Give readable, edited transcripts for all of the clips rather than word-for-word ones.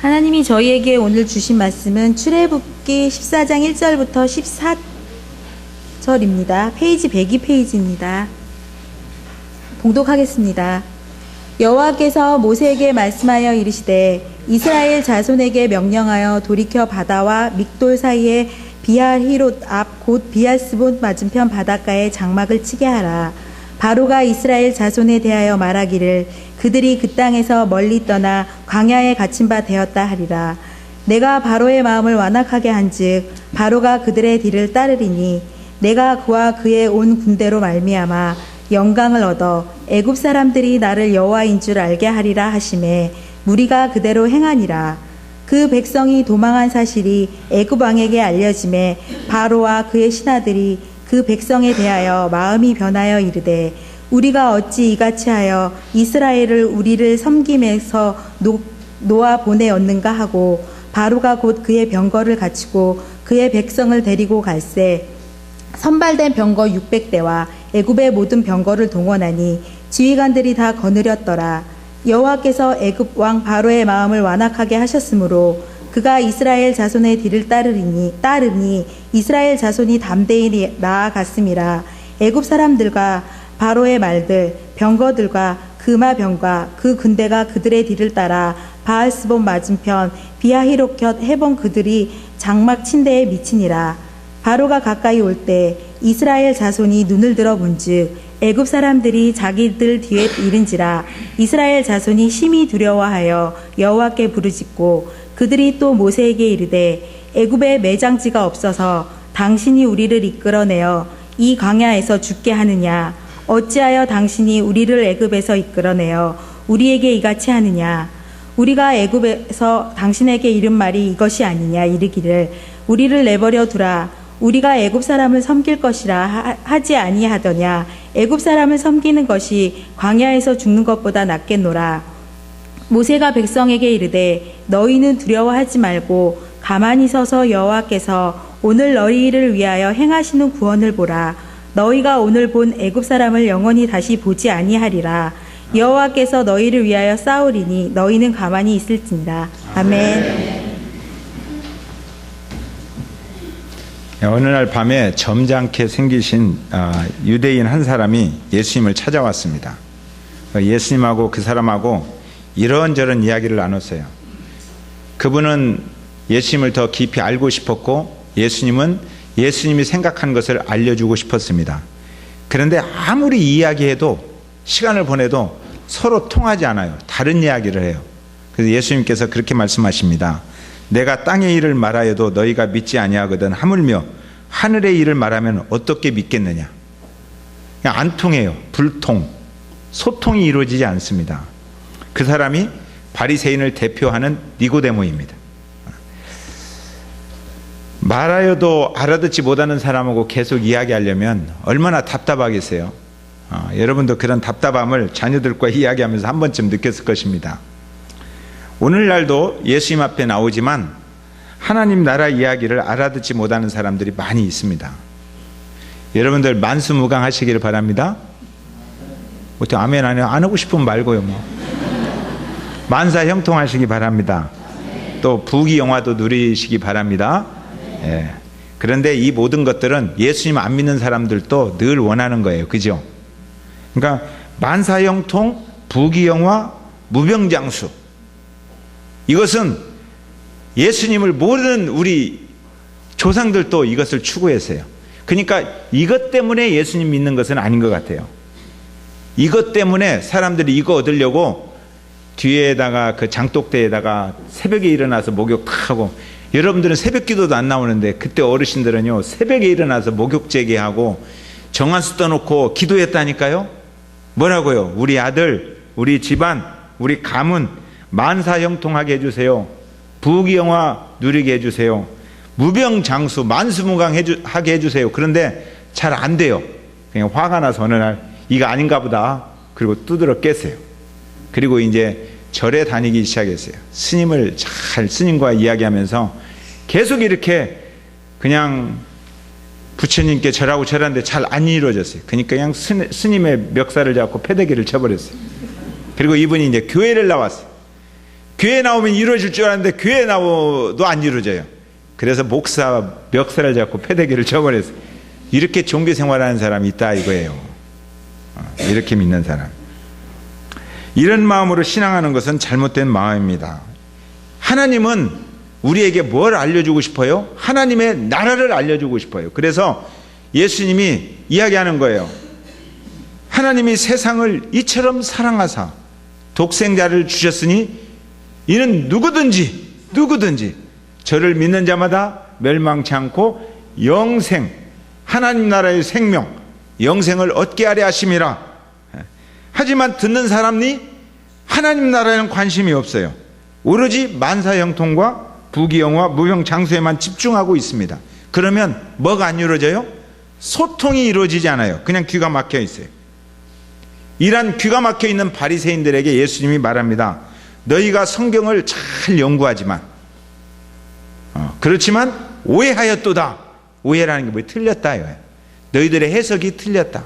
하나님이 저희에게 오늘 주신 말씀은 출애굽기 14장 1절부터 14절입니다. 페이지 102페이지입니다. 봉독하겠습니다. 여호와께서 모세에게 말씀하여 이르시되 이스라엘 자손에게 명령하여 돌이켜 바다와 믹돌 사이에 비할히롯 앞 곧 비할스본 맞은편 바닷가에 장막을 치게 하라. 바로가 이스라엘 자손에 대하여 말하기를 그들이 그 땅에서 멀리 떠나 광야에 갇힌 바 되었다 하리라. 내가 바로의 마음을 완악하게 한즉 바로가 그들의 뒤를 따르리니 내가 그와 그의 온 군대로 말미암아 영광을 얻어 애굽 사람들이 나를 여호와인 줄 알게 하리라 하시매 무리가 그대로 행하니라. 그 백성이 도망한 사실이 애굽 왕에게 알려지매 바로와 그의 신하들이 그 백성에 대하여 마음이 변하여 이르되 우리가 어찌 이같이 하여 이스라엘을 우리를 섬김에서 놓아 보내었는가 하고 바로가 곧 그의 병거를 갖추고 그의 백성을 데리고 갈새 선발된 병거 600대와 애굽의 모든 병거를 동원하니 지휘관들이 다 거느렸더라. 여호와께서 애굽 왕 바로의 마음을 완악하게 하셨으므로 그가 이스라엘 자손의 뒤를 따르니 이스라엘 자손이 담대히 나아갔음이라. 애굽 사람들과 바로의 말들 병거들과 그마병과 그 군대가 그들의 뒤를 따라 바알스본 맞은편 비하히롯 해본 그들이 장막 침대에 미치니라. 바로가 가까이 올 때 이스라엘 자손이 눈을 들어 본즉 애굽 사람들이 자기들 뒤에 이른지라. 이스라엘 자손이 심히 두려워하여 여호와께 부르짖고 그들이 또 모세에게 이르되 애굽에 매장지가 없어서 당신이 우리를 이끌어내어 이 광야에서 죽게 하느냐. 어찌하여 당신이 우리를 애굽에서 이끌어내어 우리에게 이같이 하느냐. 우리가 애굽에서 당신에게 이른 말이 이것이 아니냐. 이르기를 우리를 내버려 두라. 우리가 애굽 사람을 섬길 것이라 하지 아니하더냐. 애굽 사람을 섬기는 것이 광야에서 죽는 것보다 낫겠노라. 모세가 백성에게 이르되 너희는 두려워하지 말고 가만히 서서 여호와께서 오늘 너희를 위하여 행하시는 구원을 보라. 너희가 오늘 본 애굽 사람을 영원히 다시 보지 아니하리라. 여호와께서 너희를 위하여 싸우리니 너희는 가만히 있을지니라. 아멘. 어느 날 밤에 점잖게 생기신 유대인 한 사람이 예수님을 찾아왔습니다. 예수님하고 그 사람하고 이런저런 이야기를 나눴어요. 그분은 예수님을 더 깊이 알고 싶었고 예수님은 예수님이 생각한 것을 알려주고 싶었습니다. 그런데 아무리 이야기해도 시간을 보내도 서로 통하지 않아요. 다른 이야기를 해요. 그래서 예수님께서 그렇게 말씀하십니다. 내가 땅의 일을 말하여도 너희가 믿지 아니하거든 하물며 하늘의 일을 말하면 어떻게 믿겠느냐. 그냥 안 통해요. 불통. 소통이 이루어지지 않습니다. 그 사람이 바리새인을 대표하는 니고데모입니다. 말하여도 알아듣지 못하는 사람하고 계속 이야기하려면 얼마나 답답하겠어요. 여러분도 그런 답답함을 자녀들과 이야기하면서 한 번쯤 느꼈을 것입니다. 오늘날도 예수님 앞에 나오지만 하나님 나라 이야기를 알아듣지 못하는 사람들이 많이 있습니다. 여러분들 만수무강하시기를 바랍니다. 어떻게 아멘 안 하고 싶으면 말고요. 만사형통하시기 바랍니다. 또 부귀영화도 누리시기 바랍니다. 예. 그런데 이 모든 것들은 예수님 안 믿는 사람들도 늘 원하는 거예요. 그죠? 그러니까 만사형통, 부귀영화, 무병장수. 이것은 예수님을 모르는 우리 조상들도 이것을 추구했어요. 그러니까 이것 때문에 예수님 믿는 것은 아닌 것 같아요. 이것 때문에 사람들이 이거 얻으려고 뒤에다가 그 장독대에다가 새벽에 일어나서 목욕 탁 하고, 여러분들은 새벽 기도도 안 나오는데 그때 어르신들은요 새벽에 일어나서 목욕 재개하고 정한수 떠놓고 기도했다니까요. 뭐라고요? 우리 아들, 우리 집안, 우리 가문 만사형통하게 해주세요. 부귀영화 누리게 해주세요. 무병장수 만수무강하게 해주세요. 그런데 잘 안 돼요. 그냥 화가 나서 어느 날 이거 아닌가 보다. 그리고 두드러 깼어요. 그리고 이제 절에 다니기 시작했어요. 스님과 이야기하면서 계속 이렇게 그냥 부처님께 절하고 절하는데 잘 안 이루어졌어요. 그러니까 그냥 스님의 멱살을 잡고 패대기를 쳐버렸어요. 그리고 이분이 이제 교회를 나왔어요. 교회 나오면 이루어질 줄 알았는데 교회 나오도 안 이루어져요. 그래서 목사 멱살을 잡고 패대기를 쳐버렸어요. 이렇게 종교 생활하는 사람이 있다 이거예요. 이렇게 믿는 사람. 이런 마음으로 신앙하는 것은 잘못된 마음입니다. 하나님은 우리에게 뭘 알려주고 싶어요? 하나님의 나라를 알려주고 싶어요. 그래서 예수님이 이야기하는 거예요. 하나님이 세상을 이처럼 사랑하사 독생자를 주셨으니 이는 누구든지 저를 믿는 자마다 멸망치 않고 영생, 하나님 나라의 생명, 영생을 얻게 하려 하심이라. 하지만 듣는 사람이 하나님 나라에는 관심이 없어요. 오로지 만사형통과 부귀영화, 무병장수에만 집중하고 있습니다. 그러면 뭐가 안 이루어져요? 소통이 이루어지지 않아요. 그냥 귀가 막혀 있어요. 이런 귀가 막혀 있는 바리새인들에게 예수님이 말합니다. 너희가 성경을 잘 연구하지만 그렇지만 오해하였도다. 오해라는 게 뭐예요? 틀렸다 이거예요. 너희들의 해석이 틀렸다.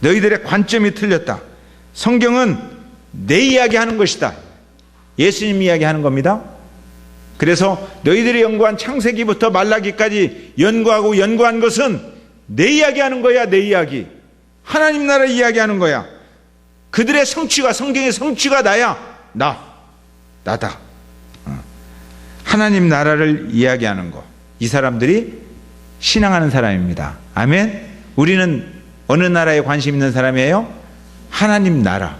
너희들의 관점이 틀렸다. 성경은 내 이야기 하는 것이다. 예수님 이야기 하는 겁니다. 그래서 너희들이 연구한 창세기부터 말라기까지 연구한 것은 내 이야기 하는 거야. 내 이야기. 하나님 나라 이야기하는 거야. 그들의 성취가, 성경의 성취가 나야. 나다. 하나님 나라를 이야기하는 거. 이 사람들이 신앙하는 사람입니다. 아멘. 우리는 어느 나라에 관심 있는 사람이에요? 하나님 나라.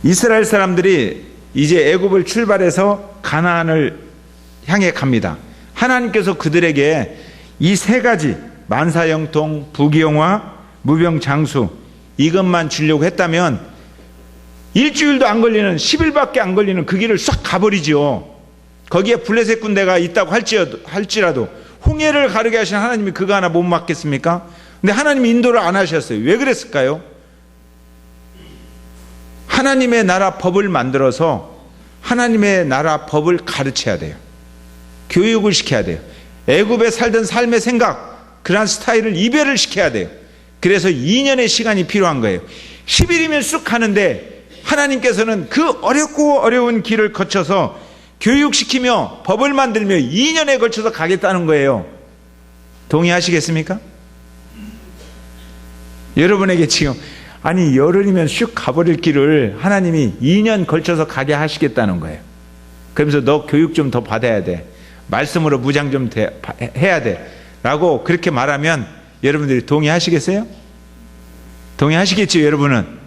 이스라엘 사람들이 이제 애굽을 출발해서 가나안을 향해 갑니다. 하나님께서 그들에게 이 세 가지 만사형통, 부귀영화, 무병장수 이것만 주려고 했다면 일주일도 안 걸리는 10일밖에 안 걸리는 그 길을 싹 가버리죠. 거기에 블레셋 군대가 있다고 할지라도 홍해를 가르게 하신 하나님이 그거 하나 못 막겠습니까? 근데 하나님이 인도를 안 하셨어요. 왜 그랬을까요? 하나님의 나라 법을 만들어서 하나님의 나라 법을 가르쳐야 돼요. 교육을 시켜야 돼요. 애굽에 살던 삶의 생각, 그러한 스타일을 이별을 시켜야 돼요. 그래서 2년의 시간이 필요한 거예요. 10일이면 쑥 가는데 하나님께서는 그 어렵고 어려운 길을 거쳐서 교육시키며 법을 만들며 2년에 걸쳐서 가겠다는 거예요. 동의하시겠습니까? 여러분에게 지금 아니 열흘이면 슉 가버릴 길을 하나님이 2년 걸쳐서 가게 하시겠다는 거예요. 그러면서 너 교육 좀 더 받아야 돼. 말씀으로 무장 좀 해야 돼. 라고 그렇게 말하면 여러분들이 동의하시겠어요? 동의하시겠죠, 여러분은?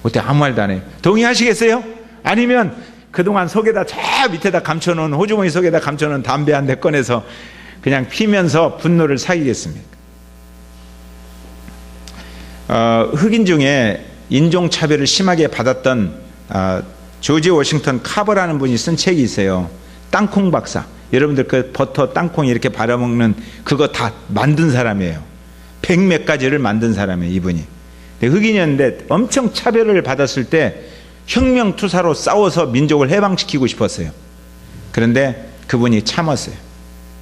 어때 아무 말도 안 해요. 동의하시겠어요? 아니면 그동안 속에다 저 밑에다 감춰놓은 호주머니 속에다 감춰놓은 담배 한 대 꺼내서 그냥 피면서 분노를 사귀겠습니까? 흑인 중에 인종차별을 심하게 받았던 조지 워싱턴 카버라는 분이 쓴 책이 있어요. 땅콩 박사. 여러분들 그 버터 땅콩 이렇게 발라먹는 그거 다 만든 사람이에요. 100몇 가지를 만든 사람이에요, 이분이. 흑인이었는데 엄청 차별을 받았을 때 혁명투사로 싸워서 민족을 해방시키고 싶었어요. 그런데 그분이 참았어요.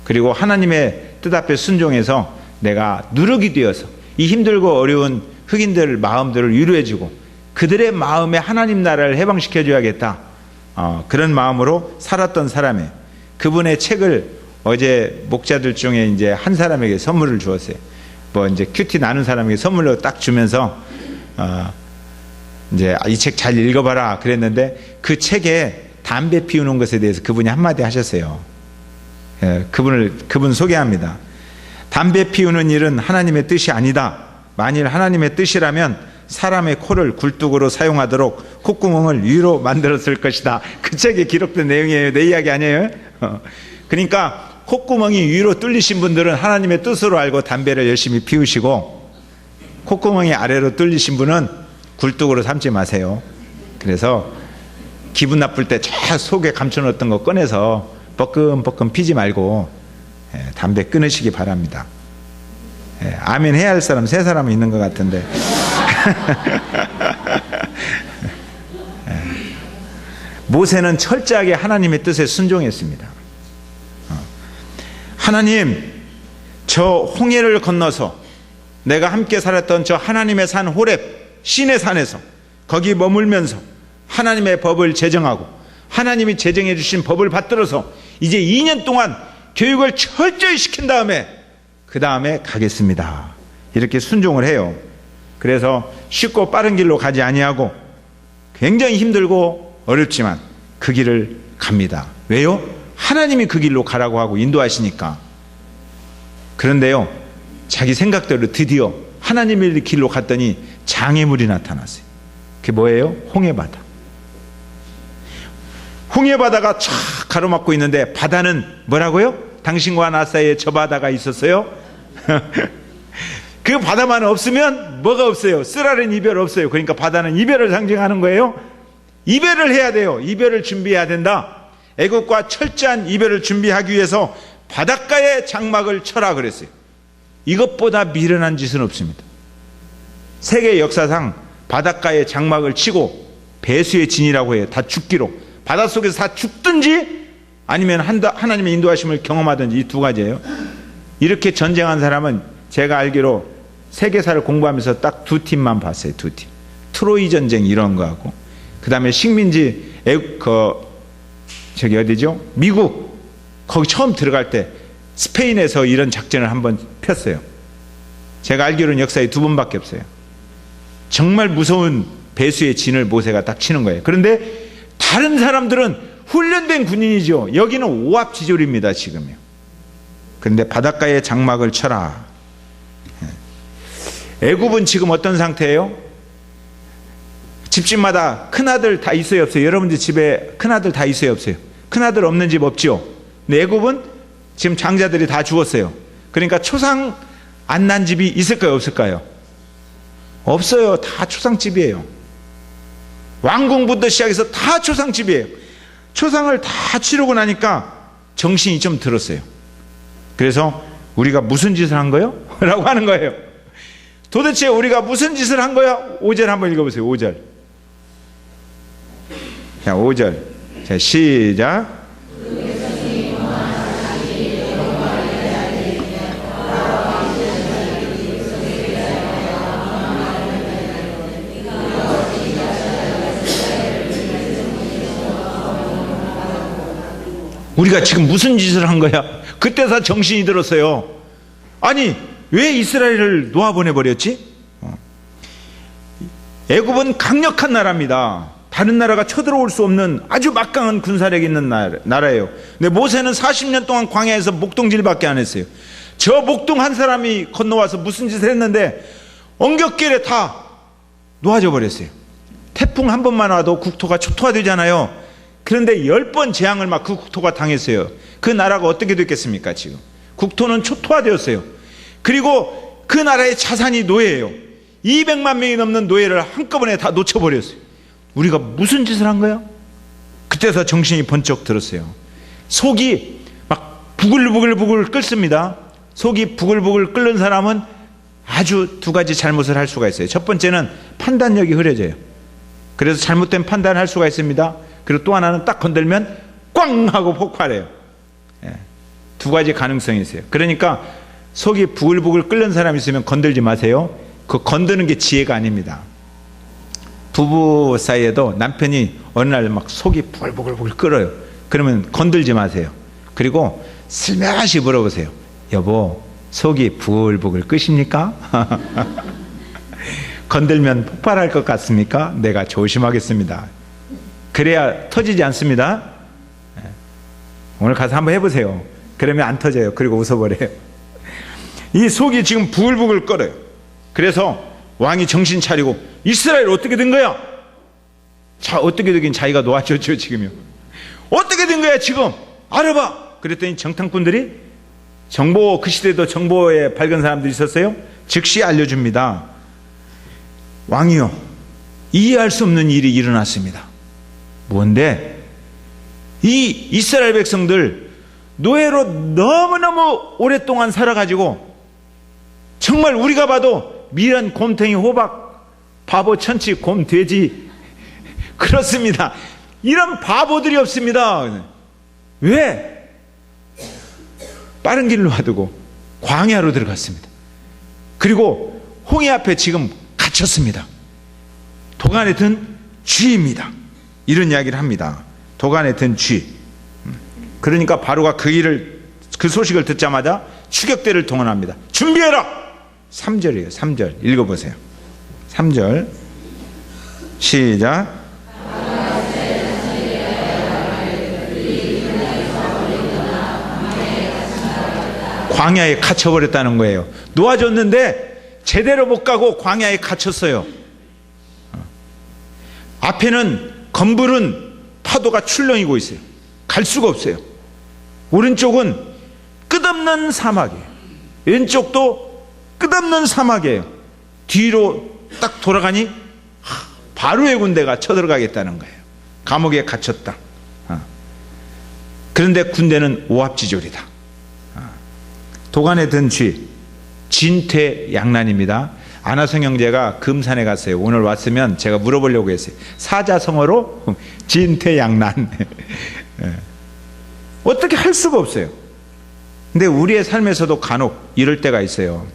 그리고 하나님의 뜻 앞에 순종해서 내가 누룩이 되어서 이 힘들고 어려운 흑인들 마음들을 위로해주고 그들의 마음에 하나님 나라를 해방시켜줘야겠다. 그런 마음으로 살았던 사람이에요. 그분의 책을 어제 목자들 중에 이제 한 사람에게 선물을 주었어요. 뭐 이제 큐티 나눈 사람에게 선물로 딱 주면서 이제 이 책 잘 읽어봐라 그랬는데 그 책에 담배 피우는 것에 대해서 그분이 한마디 하셨어요. 예, 그분 소개합니다. 담배 피우는 일은 하나님의 뜻이 아니다. 만일 하나님의 뜻이라면 사람의 코를 굴뚝으로 사용하도록 콧구멍을 위로 만들었을 것이다. 그 책에 기록된 내용이에요. 내 이야기 아니에요? 그러니까 콧구멍이 위로 뚫리신 분들은 하나님의 뜻으로 알고 담배를 열심히 피우시고 콧구멍이 아래로 뚫리신 분은 굴뚝으로 삼지 마세요. 그래서 기분 나쁠 때 저 속에 감춰놓았던 거 꺼내서 뻐끔뻐끔 피지 말고 담배 끊으시기 바랍니다. 아멘 해야 할 사람 세 사람 있는 것 같은데 모세는 철저하게 하나님의 뜻에 순종했습니다. 하나님, 저 홍해를 건너서 내가 함께 살았던 저 하나님의 산 호렙 신의 산에서 거기 머물면서 하나님의 법을 제정하고 하나님이 제정해 주신 법을 받들어서 이제 2년 동안 교육을 철저히 시킨 다음에 그 다음에 가겠습니다. 이렇게 순종을 해요. 그래서 쉽고 빠른 길로 가지 아니하고 굉장히 힘들고 어렵지만 그 길을 갑니다. 왜요? 하나님이 그 길로 가라고 하고 인도하시니까. 그런데요, 자기 생각대로 드디어 하나님의 길로 갔더니 장애물이 나타났어요. 그게 뭐예요? 홍해바다. 홍해바다가 쫙 가로막고 있는데 바다는 뭐라고요? 당신과 나 사이에 저 바다가 있었어요? 그 바다만 없으면 뭐가 없어요? 쓰라린 이별 없어요. 그러니까 바다는 이별을 상징하는 거예요. 이별을 해야 돼요. 이별을 준비해야 된다. 애국과 철저한 이별을 준비하기 위해서 바닷가에 장막을 쳐라 그랬어요. 이것보다 미련한 짓은 없습니다. 세계 역사상 바닷가에 장막을 치고 배수의 진이라고 해요. 다 죽기로. 바닷속에서 다 죽든지 아니면 하나님의 인도하심을 경험하든지 이 두 가지예요. 이렇게 전쟁한 사람은 제가 알기로 세계사를 공부하면서 딱 두 팀만 봤어요. 두 팀. 트로이 전쟁 이런 거하고 그 다음에 식민지 저기 어디죠? 미국 거기 처음 들어갈 때 스페인에서 이런 작전을 한번 폈어요. 제가 알기로는 역사에 두 번밖에 없어요. 정말 무서운 배수의 진을 모세가 딱 치는 거예요. 그런데 다른 사람들은 훈련된 군인이죠. 여기는 오합지졸입니다. 지금요. 그런데 바닷가에 장막을 쳐라. 애굽은 지금 어떤 상태예요? 집집마다 큰아들 다 있어요 없어요? 여러분들 집에 큰아들 다 있어요 없어요? 큰아들 없는 집 없죠? 근데 애굽은 지금 장자들이 다 죽었어요. 그러니까 초상 안 난 집이 있을까요 없을까요? 없어요. 다 초상집이에요. 왕궁부터 시작해서 다 초상집이에요. 초상을 다 치르고 나니까 정신이 좀 들었어요. 그래서 우리가 무슨 짓을 한 거요? 라고 하는 거예요. 도대체 우리가 무슨 짓을 한 거야? 5절 한번 읽어보세요. 5절. 자, 5절. 자, 시작. 우리가 지금 무슨 짓을 한 거야? 그때서 정신이 들었어요. 아니, 왜 이스라엘을 놓아보내버렸지? 애굽은 강력한 나라입니다. 다른 나라가 쳐들어올 수 없는 아주 막강한 군사력이 있는 나라예요. 근데 모세는 40년 동안 광야에서 목동질밖에 안 했어요. 저 목동 한 사람이 건너와서 무슨 짓을 했는데 엉겹길에 다 놓아져 버렸어요. 태풍 한 번만 와도 국토가 초토화되잖아요. 그런데 10번 재앙을 막 그 국토가 당했어요. 그 나라가 어떻게 됐겠습니까? 지금 국토는 초토화되었어요. 그리고 그 나라의 자산이 노예예요. 200만 명이 넘는 노예를 한꺼번에 다 놓쳐버렸어요. 우리가 무슨 짓을 한 거야? 그때서 정신이 번쩍 들었어요. 속이 막 부글부글 끓습니다. 속이 부글부글 끓는 사람은 아주 두 가지 잘못을 할 수가 있어요. 첫 번째는 판단력이 흐려져요. 그래서 잘못된 판단을 할 수가 있습니다. 그리고 또 하나는 딱 건들면 꽝 하고 폭발해요. 두 가지 가능성이 있어요. 그러니까 속이 부글부글 끓는 사람이 있으면 건들지 마세요. 그 건드는 게 지혜가 아닙니다. 부부 사이에도 남편이 어느 날 막 속이 부글부글 끓어요. 그러면 건들지 마세요. 그리고 슬며시 물어보세요. 여보, 속이 부글부글 끓십니까? 건들면 폭발할 것 같습니까? 내가 조심하겠습니다. 그래야 터지지 않습니다. 오늘 가서 한번 해보세요. 그러면 안 터져요. 그리고 웃어버려요. 이 속이 지금 부글부글 끓어요. 그래서 왕이 정신 차리고 이스라엘 어떻게 된 거야? 자, 어떻게 되긴 자기가 놓아줬죠. 지금요. 어떻게 된 거야 지금? 알아봐. 그랬더니 정탐꾼들이 정보, 그 시대도 정보에 밝은 사람들이 있었어요. 즉시 알려줍니다. 왕이요, 이해할 수 없는 일이 일어났습니다. 뭔데? 이 이스라엘 백성들 노예로 너무너무 오랫동안 살아가지고 정말 우리가 봐도 미련, 곰탱이, 호박, 바보, 천치, 곰, 돼지, 그렇습니다. 이런 바보들이 없습니다. 왜? 빠른 길로 놔두고 광야로 들어갔습니다. 그리고 홍해 앞에 지금 갇혔습니다. 도간에 든 쥐입니다. 이런 이야기를 합니다. 도간에 든 쥐. 그러니까 바로가 그 소식을 듣자마자 추격대를 동원합니다. 준비해라. 3절이에요. 3절 읽어보세요. 3절 시작. 광야에 갇혀버렸다는 거예요. 놓아줬는데 제대로 못 가고 광야에 갇혔어요. 앞에는 검부른 파도가 출렁이고 있어요. 갈 수가 없어요. 오른쪽은 끝없는 사막이에요. 왼쪽도 끝없는 사막이에요. 뒤로 딱 돌아가니 바로의 군대가 쳐들어가겠다는 거예요. 감옥에 갇혔다. 그런데 군대는 오합지졸이다. 도간에 든 쥐, 진퇴양난입니다. 안하성 형제가 금산에 갔어요. 오늘 왔으면 제가 물어보려고 했어요. 사자성어로 진퇴양난. 어떻게 할 수가 없어요. 근데 우리의 삶에서도 간혹 이럴 때가 있어요.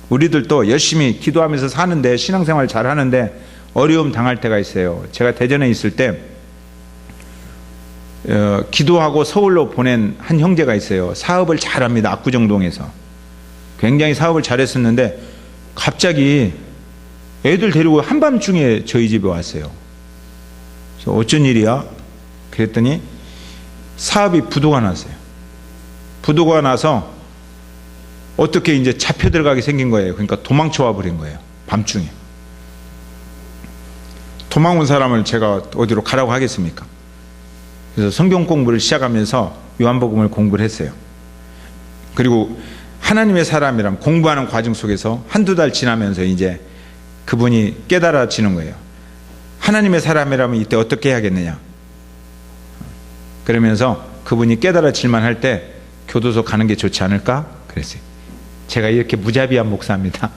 우리들도 열심히 기도하면서 사는데, 신앙생활 잘 하는데 어려움 당할 때가 있어요. 제가 대전에 있을 때 기도하고 서울로 보낸 한 형제가 있어요. 사업을 잘합니다. 압구정동에서 굉장히 사업을 잘했었는데 갑자기 애들 데리고 한밤중에 저희 집에 왔어요. 그래서 어쩐 일이야? 그랬더니 사업이 부도가 났어요. 부도가 나서 어떻게 이제 잡혀 들어가게 생긴 거예요. 그러니까 도망쳐 와 버린 거예요. 밤중에. 도망 온 사람을 제가 어디로 가라고 하겠습니까? 그래서 성경 공부를 시작하면서 요한복음을 공부를 했어요. 그리고 하나님의 사람이라면 공부하는 과정 속에서 한두 달 지나면서 이제 그분이 깨달아지는 거예요. 하나님의 사람이라면 이때 어떻게 해야겠느냐. 그러면서 그분이 깨달아질만 할 때 교도소 가는 게 좋지 않을까? 그랬어요. 제가 이렇게 무자비한 목사입니다.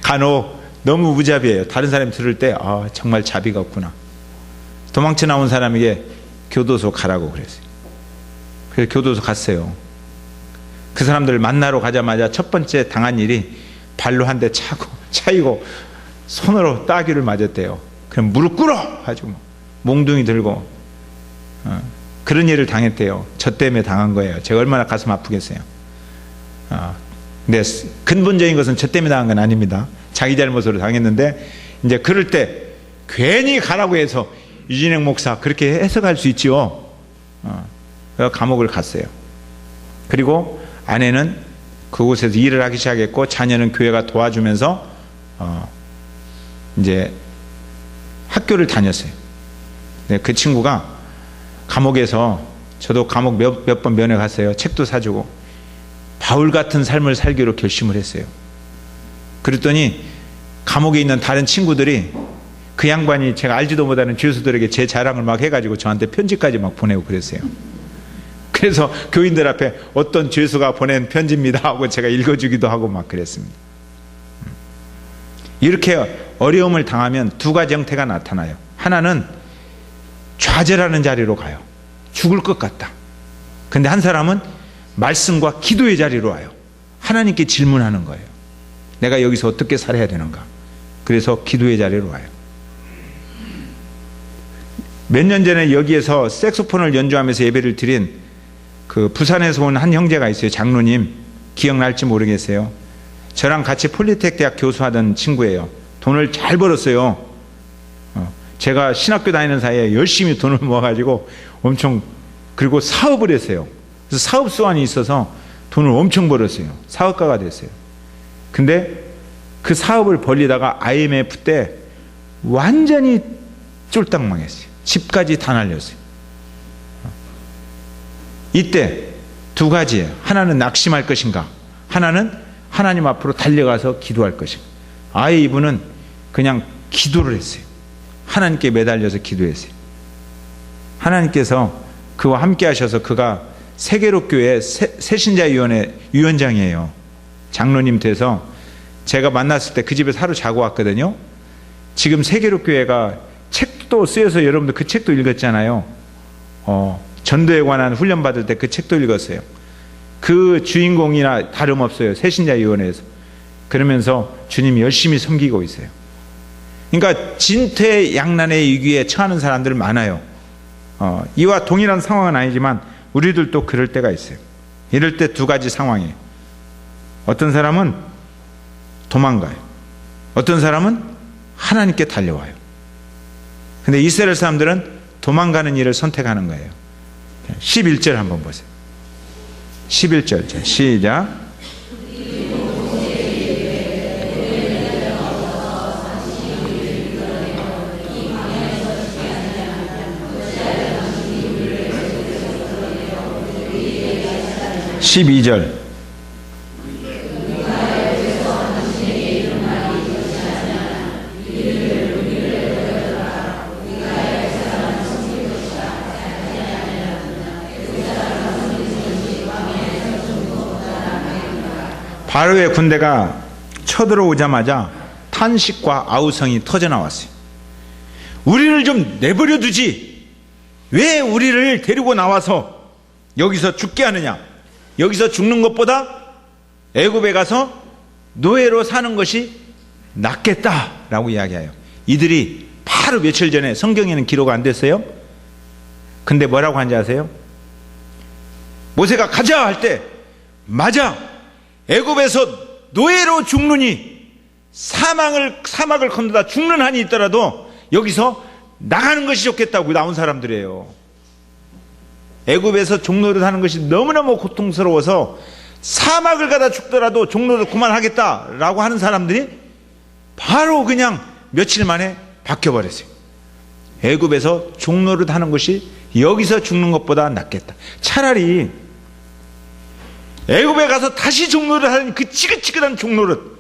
간혹 너무 무자비해요. 다른 사람이 들을 때 정말 자비가 없구나. 도망쳐 나온 사람에게 교도소 가라고 그랬어요. 그래서 교도소 갔어요. 그 사람들 만나러 가자마자 첫 번째 당한 일이 발로 한 대 차이고 손으로 따귀를 맞았대요. 그럼 무릎 꿇어! 가지고 몽둥이 들고 그런 일을 당했대요. 저 때문에 당한 거예요. 제가 얼마나 가슴 아프겠어요. 근데 근본적인 것은 저 때문에 당한 건 아닙니다. 자기 잘못으로 당했는데 이제 그럴 때 괜히 가라고 해서 유진행 목사 그렇게 해석할 수 있지요. 그래서 감옥을 갔어요. 그리고 아내는 그곳에서 일을 하기 시작했고 자녀는 교회가 도와주면서 이제 학교를 다녔어요. 네, 그 친구가 감옥에서 저도 감옥 몇 번 면회 갔어요. 책도 사주고 바울 같은 삶을 살기로 결심을 했어요. 그랬더니 감옥에 있는 다른 친구들이 그 양반이 제가 알지도 못하는 죄수들에게 제 자랑을 막 해가지고 저한테 편지까지 막 보내고 그랬어요. 그래서 교인들 앞에 어떤 죄수가 보낸 편지입니다 하고 제가 읽어주기도 하고 막 그랬습니다. 이렇게 어려움을 당하면 두 가지 형태가 나타나요. 하나는 좌절하는 자리로 가요. 죽을 것 같다. 근데 한 사람은 말씀과 기도의 자리로 와요. 하나님께 질문하는 거예요. 내가 여기서 어떻게 살아야 되는가. 그래서 기도의 자리로 와요. 몇 년 전에 여기에서 색소폰을 연주하면서 예배를 드린 그 부산에서 온 한 형제가 있어요. 장로님 기억날지 모르겠어요. 저랑 같이 폴리텍 대학 교수하던 친구예요. 돈을 잘 벌었어요. 제가 신학교 다니는 사이에 열심히 돈을 모아가지고 엄청 그리고 사업을 했어요. 그래서 사업 수완이 있어서 돈을 엄청 벌었어요. 사업가가 됐어요. 근데 그 사업을 벌리다가 IMF 때 완전히 쫄딱 망했어요. 집까지 다 날렸어요. 이때 두 가지예요. 하나는 낙심할 것인가, 하나는 하나님 앞으로 달려가서 기도할 것인가. 아예 이분은 그냥 기도를 했어요. 하나님께 매달려서 기도했어요. 하나님께서 그와 함께 하셔서 그가 세계로교회 새신자위원회 위원장이에요. 장로님 돼서 제가 만났을 때 그 집에서 하루 자고 왔거든요. 지금 세계로교회가 책도 쓰여서 여러분들 그 책도 읽었잖아요. 전도에 관한 훈련 받을 때 그 책도 읽었어요. 그 주인공이나 다름없어요. 새신자위원회에서. 그러면서 주님이 열심히 섬기고 있어요. 그러니까 진퇴양난의 위기에 처하는 사람들 많아요. 이와 동일한 상황은 아니지만 우리들도 그럴 때가 있어요. 이럴 때 두 가지 상황이에요. 어떤 사람은 도망가요. 어떤 사람은 하나님께 달려와요. 근데 이스라엘 사람들은 도망가는 일을 선택하는 거예요. 11절 한번 보세요. 11절 시작. (12절) 바로의 군대가 쳐들어오자마자 탄식과 아우성이 터져나왔어요. 우리를 좀 내버려 두지, 왜 우리를 데리고 나와서 여기서 죽게 하느냐, 여기서 죽는 것보다 애굽에 가서 노예로 사는 것이 낫겠다라고 이야기해요. 이들이 바로 며칠 전에, 성경에는 기록 안 됐어요. 근데 뭐라고 한지 아세요? 모세가 가자 할 때, 맞아, 애굽에서 노예로 죽느니 사막을 건너다 죽는 한이 있더라도 여기서 나가는 것이 좋겠다고 나온 사람들이에요. 애굽에서 종노릇 하는 것이 너무너무 고통스러워서 사막을 가다 죽더라도 종노릇 그만하겠다라고 하는 사람들이 바로 그냥 며칠 만에 바뀌어버렸어요. 애굽에서 종노릇 하는 것이 여기서 죽는 것보다 낫겠다. 차라리 애굽에 가서 다시 종노릇 하는 그 지긋지긋한 종노릇,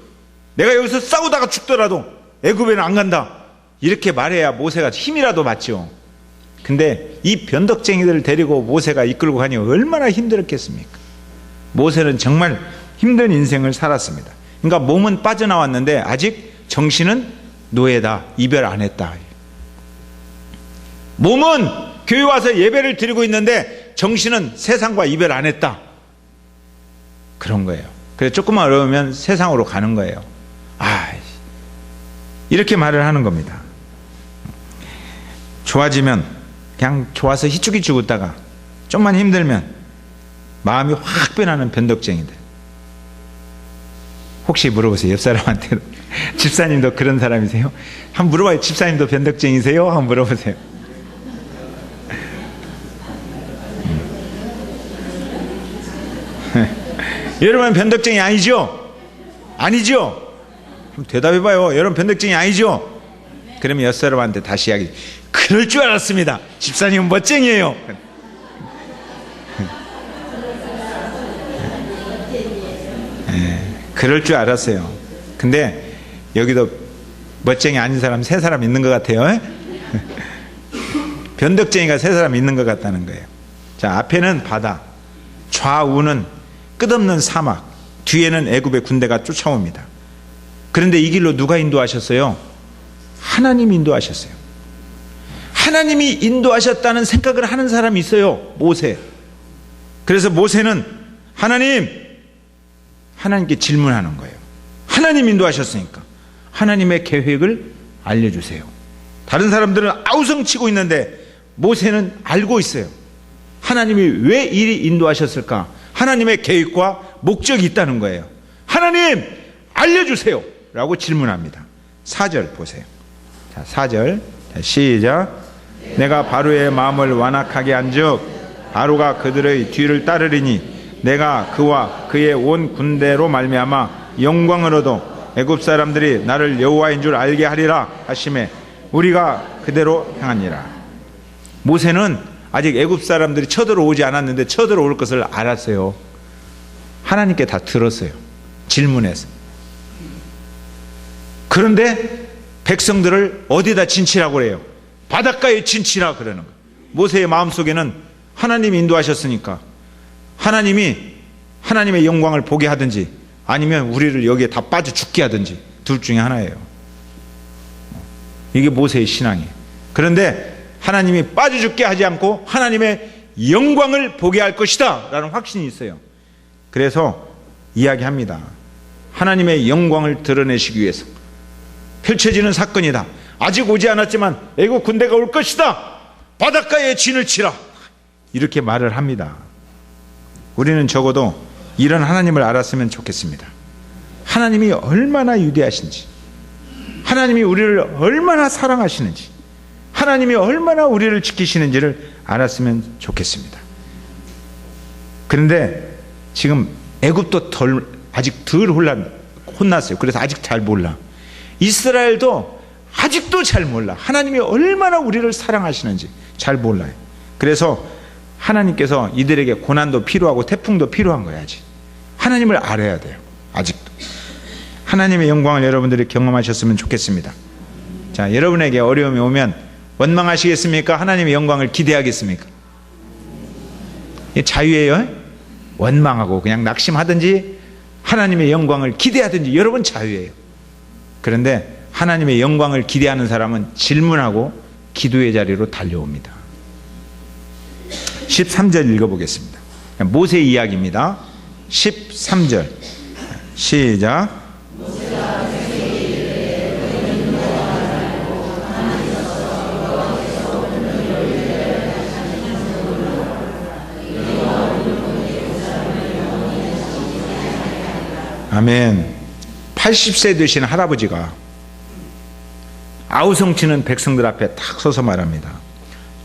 내가 여기서 싸우다가 죽더라도 애굽에는 안 간다, 이렇게 말해야 모세가 힘이라도 받죠. 근데 이 변덕쟁이들을 데리고 모세가 이끌고 가니 얼마나 힘들었겠습니까? 모세는 정말 힘든 인생을 살았습니다. 그러니까 몸은 빠져나왔는데 아직 정신은 노예다, 이별 안 했다. 몸은 교회 와서 예배를 드리고 있는데 정신은 세상과 이별 안 했다, 그런 거예요. 그래서 조금만 어려우면 세상으로 가는 거예요. 이렇게 말을 하는 겁니다. 좋아지면 그냥 좋아서 희죽이 죽었다가 좀만 힘들면 마음이 확 변하는 변덕쟁이들. 혹시 물어보세요, 옆 사람한테. 집사님도 그런 사람이세요? 한번 물어봐요. 집사님도 변덕쟁이세요? 한번 물어보세요. 여러분 변덕쟁이 아니죠? 아니죠? 대답해봐요. 여러분 변덕쟁이 아니죠? 그러면 옆사람한테 다시 이야기. 그럴 줄 알았습니다. 집사님은 멋쟁이에요. 그럴 줄 알았어요. 근데 여기도 멋쟁이 아닌 사람 세 사람 있는 것 같아요. 변덕쟁이가 세 사람 있는 것 같다는 거예요. 자, 앞에는 바다, 좌우는 끝없는 사막, 뒤에는 애굽의 군대가 쫓아옵니다. 그런데 이 길로 누가 인도하셨어요? 하나님이 인도하셨어요. 하나님이 인도하셨다는 생각을 하는 사람이 있어요. 모세. 그래서 모세는 하나님께 질문하는 거예요. 하나님 인도하셨으니까 하나님의 계획을 알려주세요. 다른 사람들은 아우성치고 있는데 모세는 알고 있어요. 하나님이 왜 이리 인도하셨을까? 하나님의 계획과 목적이 있다는 거예요. 하나님 알려주세요 라고 질문합니다. 4절 보세요. 자, 4절 시작. 내가 바로의 마음을 완악하게 한즉 바로가 그들의 뒤를 따르리니 내가 그와 그의 온 군대로 말미암아 영광을 얻어 애굽 사람들이 나를 여호와인 줄 알게 하리라 하시매 우리가 그대로 행하니라. 모세는 아직 애굽 사람들이 쳐들어오지 않았는데 쳐들어올 것을 알았어요. 하나님께 다 들었어요. 질문해서. 그런데 백성들을 어디다 진치라고 그래요? 바닷가에 진치라 그러는 거예요. 모세의 마음속에는 하나님이 인도하셨으니까 하나님의 영광을 보게 하든지 아니면 우리를 여기에 다 빠져 죽게 하든지 둘 중에 하나예요. 이게 모세의 신앙이에요. 그런데 하나님이 빠져 죽게 하지 않고 하나님의 영광을 보게 할 것이다 라는 확신이 있어요. 그래서 이야기합니다. 하나님의 영광을 드러내시기 위해서 펼쳐지는 사건이다. 아직 오지 않았지만 애국 군대가 올 것이다. 바닷가에 진을 치라. 이렇게 말을 합니다. 우리는 적어도 이런 하나님을 알았으면 좋겠습니다. 하나님이 얼마나 위대하신지, 하나님이 우리를 얼마나 사랑하시는지, 하나님이 얼마나 우리를 지키시는지를 알았으면 좋겠습니다. 그런데 지금 애굽도 아직 덜 혼났어요. 그래서 아직 잘 몰라. 이스라엘도 아직도 잘 몰라. 하나님이 얼마나 우리를 사랑하시는지 잘 몰라요. 그래서 하나님께서 이들에게 고난도 필요하고 태풍도 필요한 거야. 아직 하나님을 알아야 돼요. 아직도 하나님의 영광을 여러분들이 경험하셨으면 좋겠습니다. 자, 여러분에게 어려움이 오면 원망하시겠습니까? 하나님의 영광을 기대하겠습니까? 자유예요. 원망하고 그냥 낙심하든지 하나님의 영광을 기대하든지 여러분 자유예요. 그런데 하나님의 영광을 기대하는 사람은 질문하고 기도의 자리로 달려옵니다. 13절 읽어보겠습니다. 모세 이야기입니다. 13절 시작. 아멘. 80세 되신 할아버지가 아우성치는 백성들 앞에 탁 서서 말합니다.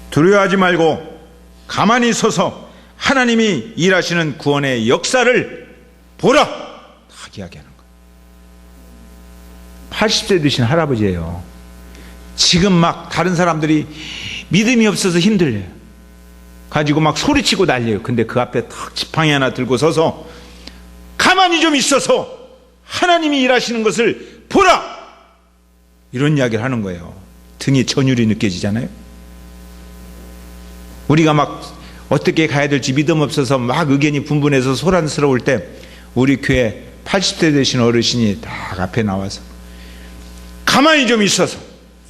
두려워하지 말고 가만히 서서 하나님이 일하시는 구원의 역사를 보라. 딱 이야기하는 거예요. 80세 되신 할아버지예요. 지금 막 다른 사람들이 믿음이 없어서 힘들려요. 가지고 막 소리치고 난리예요. 근데 그 앞에 탁 지팡이 하나 들고 서서 가만히 좀 있어서 하나님이 일하시는 것을 보라. 이런 이야기를 하는 거예요. 등이 전율이 느껴지잖아요. 우리가 막 어떻게 가야 될지 믿음 없어서 막 의견이 분분해서 소란스러울 때 우리 교회 80대 되신 어르신이 딱 앞에 나와서 가만히 좀 있어서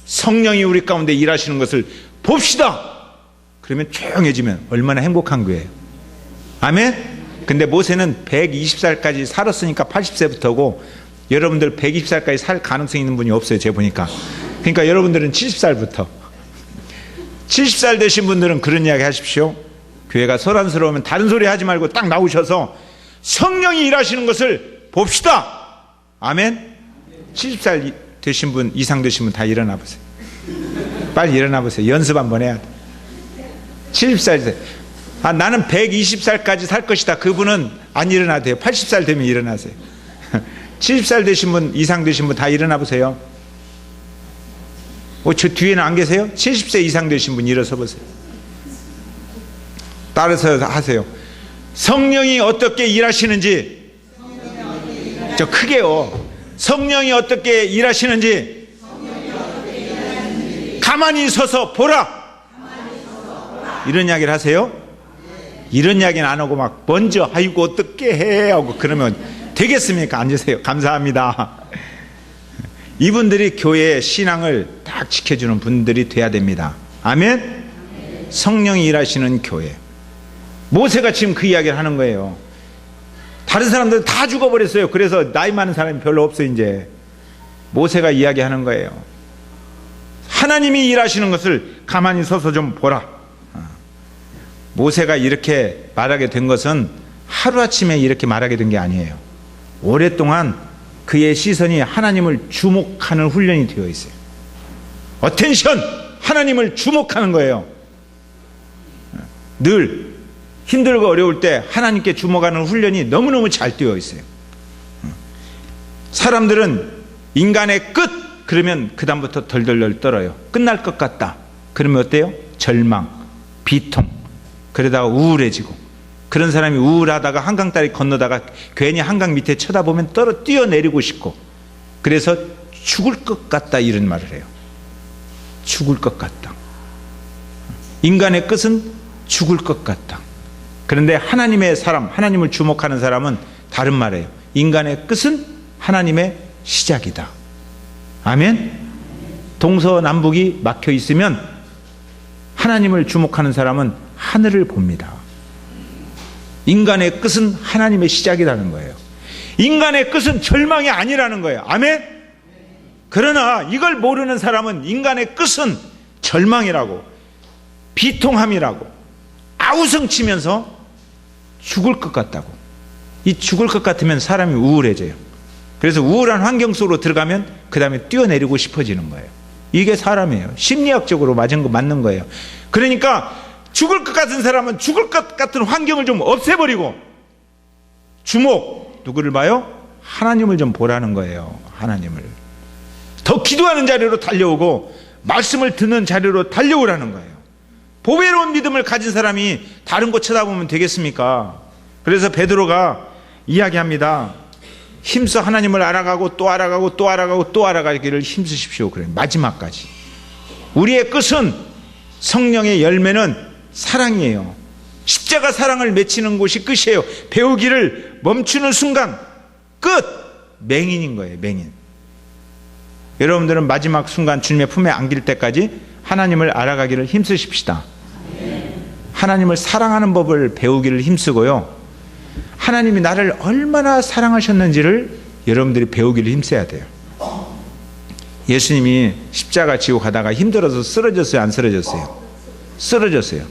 성령이 우리 가운데 일하시는 것을 봅시다. 그러면 조용해지면 얼마나 행복한 거예요. 아멘. 근데 모세는 120살까지 살았으니까 80세부터고 여러분들 120살까지 살 가능성 있는 분이 없어요. 제가 보니까. 그러니까 여러분들은 70살부터 70살 되신 분들은 그런 이야기 하십시오. 교회가 소란스러우면 다른 소리 하지 말고 딱 나오셔서 성령이 일하시는 것을 봅시다. 아멘. 70살 되신 분 이상 되신 분 다 일어나 보세요. 빨리 일어나 보세요. 연습 한번 해야 돼. 70살 나는 120살까지 살 것이다. 그분은 안 일어나도 돼요. 80살 되면 일어나세요. 70살 되신 분 이상 되신 분 다 일어나 보세요. 저 뒤에는 안 계세요? 70세 이상 되신 분 일어서 보세요. 따라서 하세요. 성령이 어떻게 일하시는지, 저 크게요. 성령이 어떻게 일하시는지 가만히 서서 보라. 이런 이야기를 하세요. 이런 이야기는 안 하고 막 먼저 아이고 어떻게 해 하고 그러면 되겠습니까? 앉으세요. 감사합니다. 이분들이 교회의 신앙을 딱 지켜주는 분들이 돼야 됩니다. 아멘. 성령이 일하시는 교회. 모세가 지금 그 이야기를 하는 거예요. 다른 사람들은 다 죽어버렸어요. 그래서 나이 많은 사람이 별로 없어요. 이제 모세가 이야기하는 거예요. 하나님이 일하시는 것을 가만히 서서 좀 보라. 모세가 이렇게 말하게 된 것은 하루아침에 이렇게 말하게 된 게 아니에요. 오랫동안 그의 시선이 하나님을 주목하는 훈련이 되어 있어요. 어텐션! 하나님을 주목하는 거예요. 늘 힘들고 어려울 때 하나님께 주목하는 훈련이 너무너무 잘 되어 있어요. 사람들은 인간의 끝! 그러면 그 다음부터 덜덜덜 떨어요. 끝날 것 같다. 그러면 어때요? 절망, 비통, 그러다가 우울해지고, 그런 사람이 우울하다가 한강다리 건너다가 괜히 한강 밑에 쳐다보면 뛰어내리고 싶고, 그래서 죽을 것 같다 이런 말을 해요. 죽을 것 같다. 인간의 끝은 죽을 것 같다. 그런데 하나님의 사람, 하나님을 주목하는 사람은 다른 말이에요. 인간의 끝은 하나님의 시작이다. 아멘. 동서남북이 막혀 있으면 하나님을 주목하는 사람은 하늘을 봅니다. 인간의 끝은 하나님의 시작이라는 거예요. 인간의 끝은 절망이 아니라는 거예요. 아멘. 그러나 이걸 모르는 사람은 인간의 끝은 절망이라고, 비통함이라고, 아우성치면서 죽을 것 같다고. 이 죽을 것 같으면 사람이 우울해져요. 그래서 우울한 환경 속으로 들어가면 그 다음에 뛰어내리고 싶어지는 거예요. 이게 사람이에요. 심리학적으로 맞는 거예요. 그러니까 죽을 것 같은 사람은 죽을 것 같은 환경을 좀 없애버리고 주목, 누구를 봐요? 하나님을 좀 보라는 거예요. 하나님을. 더 기도하는 자리로 달려오고 말씀을 듣는 자리로 달려오라는 거예요. 보배로운 믿음을 가진 사람이 다른 곳 쳐다보면 되겠습니까? 그래서 베드로가 이야기합니다. 힘써 하나님을 알아가고 또 알아가고 또 알아가고 또 알아가기를 힘쓰십시오. 그래요. 마지막까지. 우리의 끝은, 성령의 열매는 사랑이에요. 십자가 사랑을 맺히는 곳이 끝이에요. 배우기를 멈추는 순간 끝! 맹인인 거예요. 맹인. 여러분들은 마지막 순간 주님의 품에 안길 때까지 하나님을 알아가기를 힘쓰십시다. 하나님을 사랑하는 법을 배우기를 힘쓰고요, 하나님이 나를 얼마나 사랑하셨는지를 여러분들이 배우기를 힘써야 돼요. 예수님이 십자가 지고 가다가 힘들어서 쓰러졌어요? 안 쓰러졌어요? 쓰러졌어요.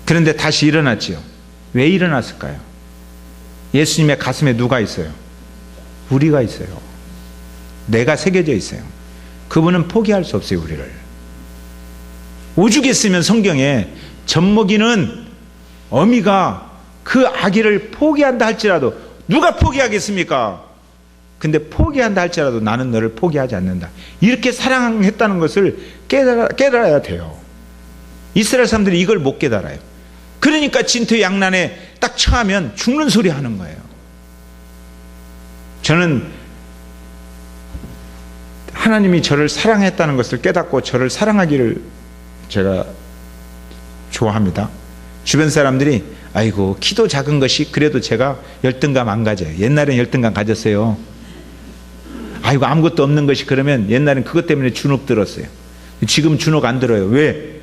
그런데 다시 일어났지요. 왜 일어났을까요? 예수님의 가슴에 누가 있어요? 우리가 있어요. 내가 새겨져 있어요. 그분은 포기할 수 없어요. 우리를. 오죽 했으면 성경에 젖먹이는 어미가 그 아기를 포기한다 할지라도, 누가 포기하겠습니까? 근데 포기한다 할지라도 나는 너를 포기하지 않는다, 이렇게 사랑했다는 것을 깨달아야 돼요. 이스라엘 사람들이 이걸 못 깨달아요. 그러니까 진퇴양난에 딱 처하면 죽는 소리 하는 거예요. 저는 하나님이 저를 사랑했다는 것을 깨닫고 저를 사랑하기를 제가 좋아합니다. 주변 사람들이 아이고 키도 작은 것이 그래도 제가 열등감 안 가져요. 옛날엔 열등감 가졌어요. 아이고 아무것도 없는 것이, 그러면 옛날엔 그것 때문에 주눅 들었어요. 지금 주눅 안 들어요. 왜?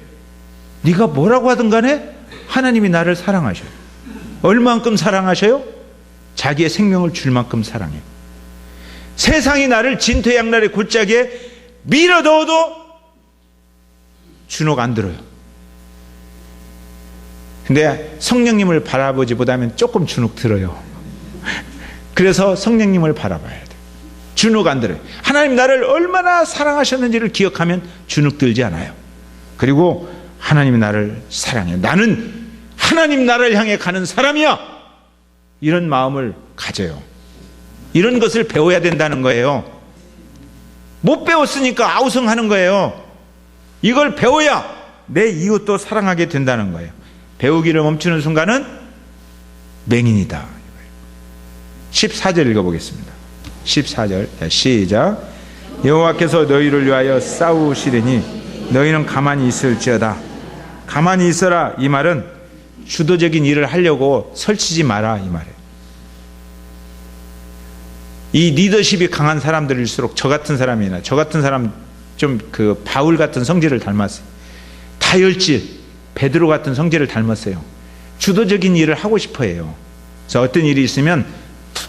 네가 뭐라고 하든 간에 하나님이 나를 사랑하셔요. 얼만큼 사랑하셔요? 자기의 생명을 줄 만큼 사랑해요. 세상이 나를 진퇴양난의 골짜기에 밀어넣어도 주눅 안 들어요. 근데 성령님을 바라보지보다는 조금 주눅 들어요. 그래서 성령님을 바라봐야 돼요. 주눅 안 들어요. 하나님 나를 얼마나 사랑하셨는지를 기억하면 주눅 들지 않아요. 그리고 하나님이 나를 사랑해요. 나는 하나님 나라를 향해 가는 사람이야, 이런 마음을 가져요. 이런 것을 배워야 된다는 거예요. 못 배웠으니까 아우성하는 거예요. 이걸 배워야 내 이웃도 사랑하게 된다는 거예요. 배우기를 멈추는 순간은 맹인이다. 14절 읽어보겠습니다. 14절 시작. 여호와께서 너희를 위하여 싸우시리니 너희는 가만히 있을지어다. 가만히 있어라, 이 말은 주도적인 일을 하려고 설치지 마라, 이 말이에요. 이 리더십이 강한 사람들일수록, 저 같은 사람이나 저 같은 사람 좀 그 바울 같은 성질을 닮았어요. 다혈질 베드로 같은 성질을 닮았어요. 주도적인 일을 하고 싶어 해요. 그래서 어떤 일이 있으면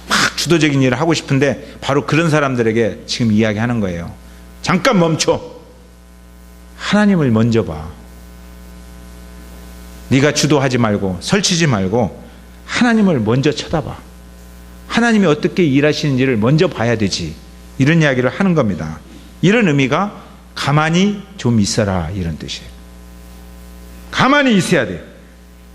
막 주도적인 일을 하고 싶은데 바로 그런 사람들에게 지금 이야기하는 거예요. 잠깐 멈춰. 하나님을 먼저 봐. 네가 주도하지 말고 설치지 말고 하나님을 먼저 쳐다봐. 하나님이 어떻게 일하시는지를 먼저 봐야 되지. 이런 이야기를 하는 겁니다. 이런 의미가 가만히 좀 있어라, 이런 뜻이에요. 가만히 있어야 돼요.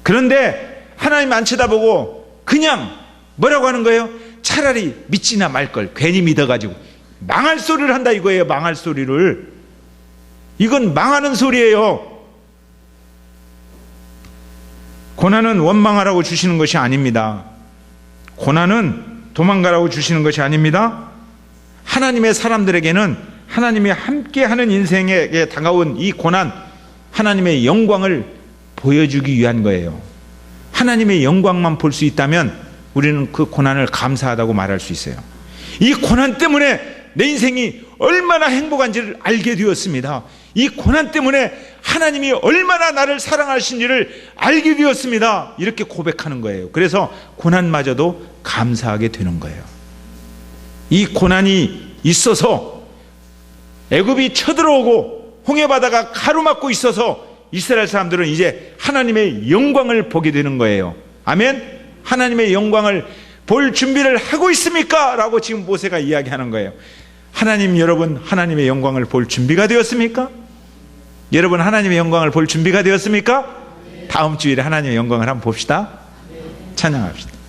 그런데 하나님 안 쳐다보고 그냥 뭐라고 하는 거예요? 차라리 믿지나 말걸. 괜히 믿어가지고 망할 소리를 한다 이거예요. 망할 소리를. 이건 망하는 소리예요. 고난은 원망하라고 주시는 것이 아닙니다. 고난은 도망가라고 주시는 것이 아닙니다. 하나님의 사람들에게는 하나님이 함께하는 인생에 다가온 이 고난, 하나님의 영광을 보여주기 위한 거예요. 하나님의 영광만 볼 수 있다면 우리는 그 고난을 감사하다고 말할 수 있어요. 이 고난 때문에 내 인생이 얼마나 행복한지를 알게 되었습니다. 이 고난 때문에 하나님이 얼마나 나를 사랑하신지를 알게 되었습니다. 이렇게 고백하는 거예요. 그래서 고난마저도 감사하게 되는 거예요. 이 고난이 있어서 애굽이 쳐들어오고 홍해바다가 가로막고 있어서 이스라엘 사람들은 이제 하나님의 영광을 보게 되는 거예요. 아멘. 하나님의 영광을 볼 준비를 하고 있습니까? 라고 지금 모세가 이야기하는 거예요. 하나님, 여러분 하나님의 영광을 볼 준비가 되었습니까? 여러분 하나님의 영광을 볼 준비가 되었습니까? 다음 주일에 하나님의 영광을 한번 봅시다. 찬양합시다.